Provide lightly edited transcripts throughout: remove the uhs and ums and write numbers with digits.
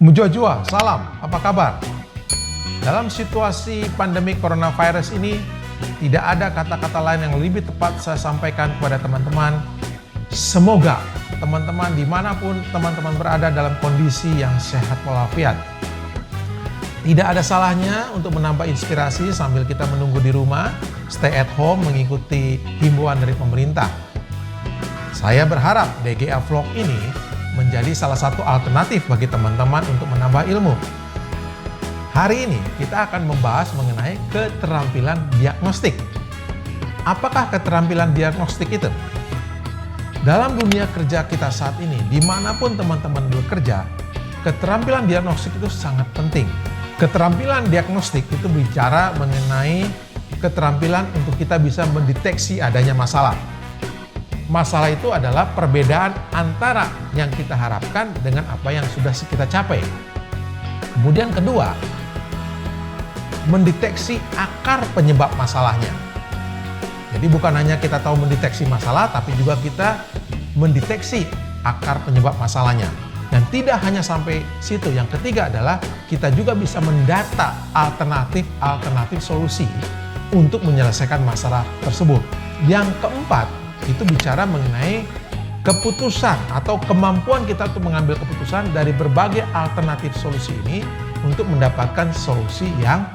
Mujojua, salam, apa kabar? Dalam situasi pandemi coronavirus ini, tidak ada kata-kata lain yang lebih tepat saya sampaikan kepada teman-teman. Semoga teman-teman dimanapun teman-teman berada dalam kondisi yang sehat walafiat. Tidak ada salahnya untuk menambah inspirasi sambil kita menunggu di rumah, stay at home mengikuti himbauan dari pemerintah. Saya berharap DGA Vlog ini menjadi salah satu alternatif bagi teman-teman untuk menambah ilmu. Hari ini kita akan membahas mengenai keterampilan diagnostik. Apakah keterampilan diagnostik itu? Dalam dunia kerja kita saat ini, dimanapun teman-teman bekerja, keterampilan diagnostik itu sangat penting. Keterampilan diagnostik itu bicara mengenai keterampilan untuk kita bisa mendeteksi adanya masalah. Masalah itu adalah perbedaan antara yang kita harapkan dengan apa yang sudah kita capai. Kemudian kedua, mendeteksi akar penyebab masalahnya. Jadi bukan hanya kita tahu mendeteksi masalah, tapi juga kita mendeteksi akar penyebab masalahnya. Dan tidak hanya sampai situ, yang ketiga adalah kita juga bisa mendata alternatif solusi untuk menyelesaikan masalah tersebut. Yang keempat, itu bicara mengenai keputusan atau kemampuan kita untuk mengambil keputusan dari berbagai alternatif solusi ini untuk mendapatkan solusi yang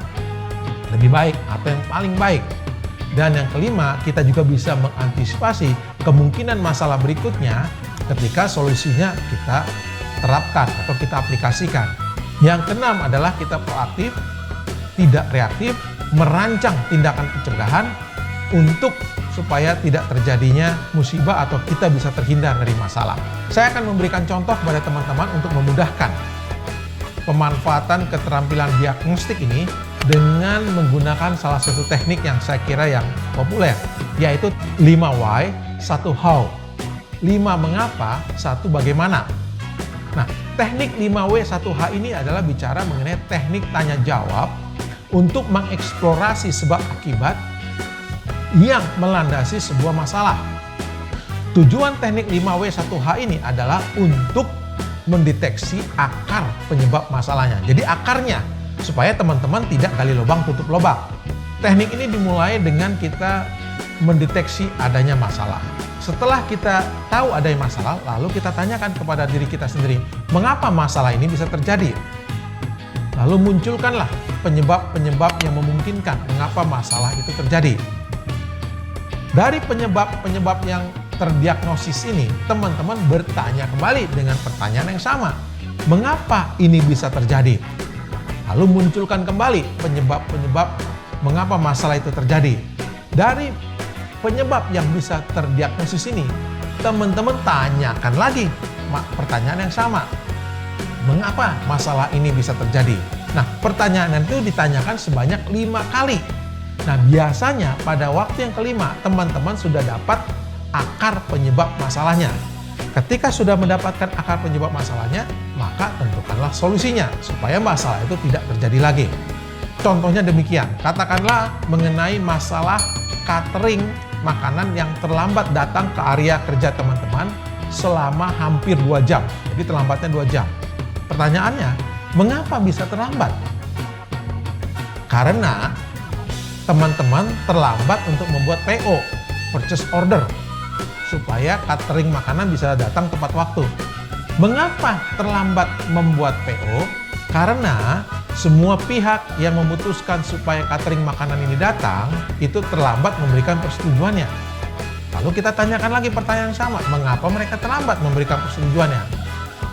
lebih baik atau yang paling baik. Dan yang kelima, kita juga bisa mengantisipasi kemungkinan masalah berikutnya ketika solusinya kita terapkan atau kita aplikasikan. Yang keenam adalah kita proaktif, tidak reaktif, merancang tindakan pencegahan untuk supaya tidak terjadinya musibah atau kita bisa terhindar dari masalah. Saya akan memberikan contoh kepada teman-teman untuk memudahkan pemanfaatan keterampilan diagnostik ini dengan menggunakan salah satu teknik yang saya kira yang populer, yaitu 5 why, 1 how. 5 mengapa, 1 bagaimana. Nah, teknik 5W 1H ini adalah bicara mengenai teknik tanya jawab untuk mengeksplorasi sebab akibat yang melandasi sebuah masalah. Tujuan teknik 5W 1H ini adalah untuk mendeteksi akar penyebab masalahnya. Jadi akarnya, supaya teman-teman tidak gali lubang tutup lubang. Teknik ini dimulai dengan kita mendeteksi adanya masalah. Setelah kita tahu adanya masalah, lalu kita tanyakan kepada diri kita sendiri, mengapa masalah ini bisa terjadi? Lalu munculkanlah penyebab-penyebab yang memungkinkan mengapa masalah itu terjadi. Dari penyebab-penyebab yang terdiagnosis ini, teman-teman bertanya kembali dengan pertanyaan yang sama. Mengapa ini bisa terjadi? Lalu munculkan kembali penyebab-penyebab mengapa masalah itu terjadi. Dari penyebab yang bisa terdiagnosis ini, teman-teman tanyakan lagi pertanyaan yang sama. Mengapa masalah ini bisa terjadi? Nah, pertanyaan itu ditanyakan sebanyak 5 kali. Nah, biasanya pada waktu yang kelima, teman-teman sudah dapat akar penyebab masalahnya. Ketika sudah mendapatkan akar penyebab masalahnya, maka tentukanlah solusinya supaya masalah itu tidak terjadi lagi. Contohnya demikian, katakanlah mengenai masalah catering makanan yang terlambat datang ke area kerja teman-teman selama hampir 2 jam. Jadi terlambatnya 2 jam. Pertanyaannya, mengapa bisa terlambat? Karena teman-teman terlambat untuk membuat PO, purchase order, supaya catering makanan bisa datang tepat waktu. Mengapa terlambat membuat PO? Karena semua pihak yang memutuskan supaya catering makanan ini datang, itu terlambat memberikan persetujuannya. Lalu kita tanyakan lagi pertanyaan yang sama, mengapa mereka terlambat memberikan persetujuannya?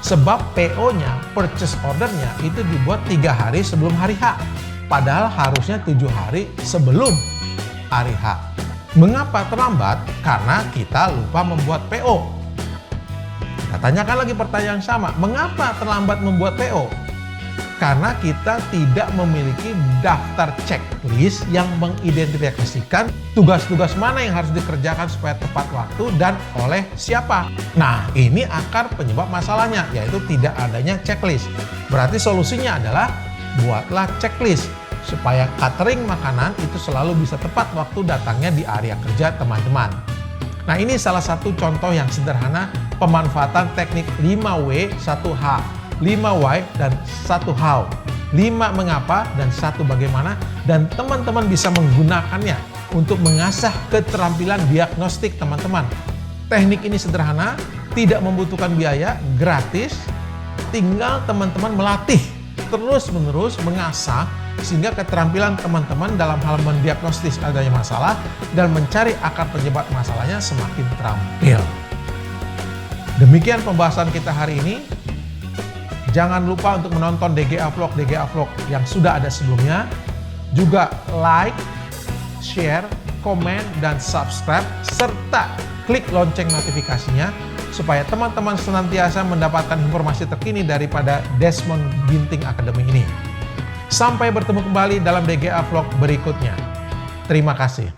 Sebab PO-nya, purchase order-nya itu dibuat 3 hari sebelum hari H. Padahal harusnya 7 hari sebelum hari H. Mengapa terlambat? Karena kita lupa membuat PO. Kita tanyakan lagi pertanyaan sama. Mengapa terlambat membuat PO? Karena kita tidak memiliki daftar checklist yang mengidentifikasikan tugas-tugas mana yang harus dikerjakan supaya tepat waktu dan oleh siapa. Nah, ini akar penyebab masalahnya, yaitu tidak adanya checklist. Berarti solusinya adalah buatlah checklist supaya catering makanan itu selalu bisa tepat waktu datangnya di area kerja teman-teman. Nah, ini salah satu contoh yang sederhana pemanfaatan teknik 5W 1H. 5 why dan 1 how. 5 mengapa dan 1 bagaimana, dan teman-teman bisa menggunakannya untuk mengasah keterampilan diagnostik teman-teman. Teknik ini sederhana, tidak membutuhkan biaya, gratis, tinggal teman-teman melatih terus-menerus mengasah sehingga keterampilan teman-teman dalam hal mendiagnostis adanya masalah dan mencari akar penyebab masalahnya semakin terampil. Demikian pembahasan kita hari ini. Jangan lupa untuk menonton DGA Vlog yang sudah ada sebelumnya. Juga like, share, komen, dan subscribe, serta klik lonceng notifikasinya supaya teman-teman senantiasa mendapatkan informasi terkini daripada Desmond Ginting Academy ini. Sampai bertemu kembali dalam DGA Vlog berikutnya. Terima kasih.